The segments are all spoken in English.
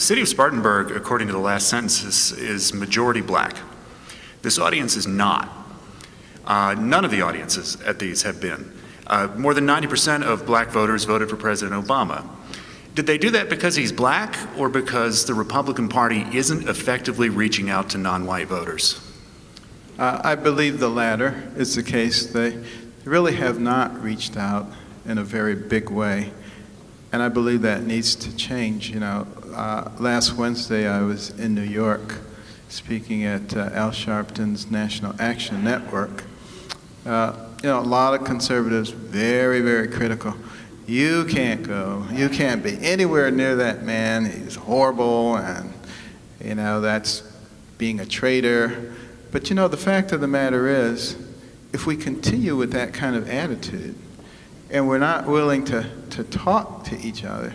city of Spartanburg, according to the last census, is majority black. This audience is not. None of the audiences at these have been. More than 90% of black voters voted for President Obama. Did they do that because he's black or because the Republican Party isn't effectively reaching out to non-white voters? I believe the latter is the case. They really have not reached out in a very big way, and I believe that needs to change. You know, last Wednesday I was in New York speaking at Al Sharpton's National Action Network. You know, a lot of conservatives very, very critical. You can't go. You can't be anywhere near that man. He's horrible, and you know, that's being a traitor. But you know, the fact of the matter is, if we continue with that kind of attitude, and we're not willing to talk to each other,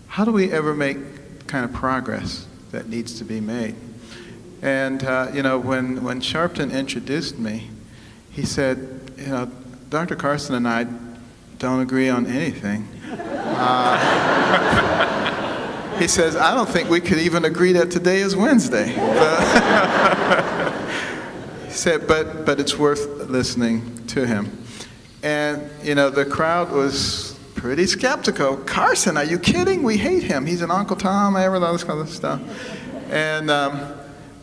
how do we ever make the kind of progress that needs to be made? And you know, when Sharpton introduced me, he said, you know, Dr. Carson and I don't agree on anything. He says, I don't think we could even agree that today is Wednesday. He said, but it's worth listening to him. And, you know, the crowd was pretty skeptical. Carson, are you kidding? We hate him. He's an Uncle Tom, all this kind of stuff. And,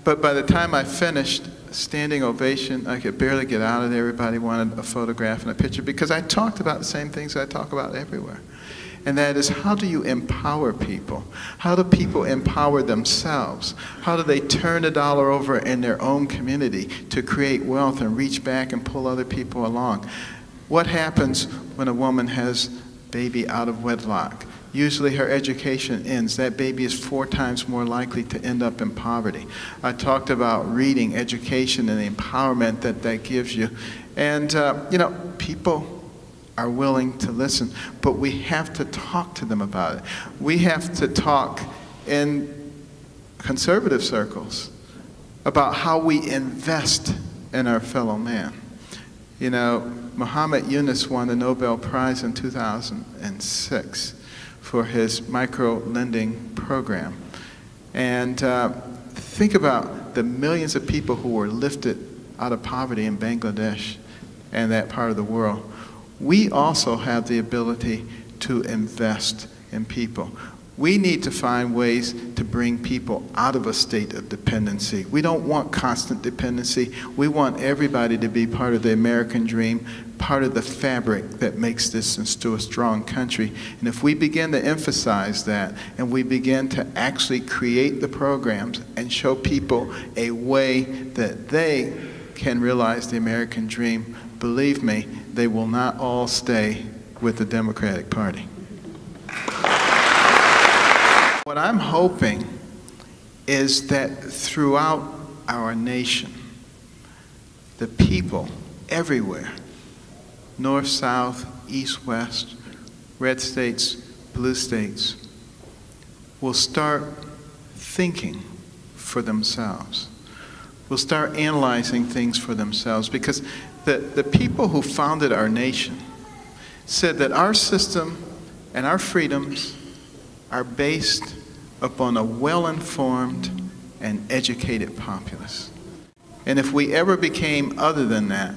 but by the time I finished, standing ovation, I could barely get out of there. Everybody wanted a photograph and a picture because I talked about the same things I talk about everywhere. And that is, how do you empower people? How do people empower themselves? How do they turn a dollar over in their own community to create wealth and reach back and pull other people along? What happens when a woman has a baby out of wedlock? Usually her education ends. That baby is 4 times more likely to end up in poverty. I talked about reading, education, and the empowerment that gives you. And, you know, people are willing to listen, but we have to talk to them about it. We have to talk in conservative circles about how we invest in our fellow man. You know, Muhammad Yunus won the Nobel Prize in 2006 for his micro-lending program. And think about the millions of people who were lifted out of poverty in Bangladesh and that part of the world. We also have the ability to invest in people. We need to find ways to bring people out of a state of dependency. We don't want constant dependency. We want everybody to be part of the American dream, part of the fabric that makes this into a strong country. And if we begin to emphasize that, and we begin to actually create the programs and show people a way that they can realize the American dream, believe me, they will not all stay with the Democratic Party. What I'm hoping is that throughout our nation, the people everywhere, north, south, east, west, red states, blue states, will start thinking for themselves. Will start analyzing things for themselves, because the people who founded our nation said that our system and our freedoms are based upon a well-informed and educated populace. And if we ever became other than that,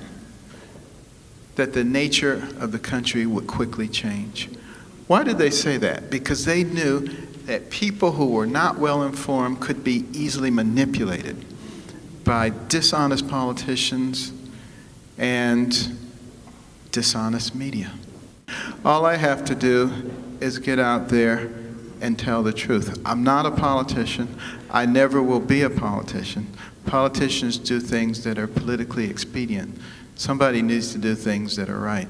that the nature of the country would quickly change. Why did they say that? Because they knew that people who were not well-informed could be easily manipulated by dishonest politicians and dishonest media. All I have to do is get out there and tell the truth. I'm not a politician. I never will be a politician. Politicians do things that are politically expedient. Somebody needs to do things that are right.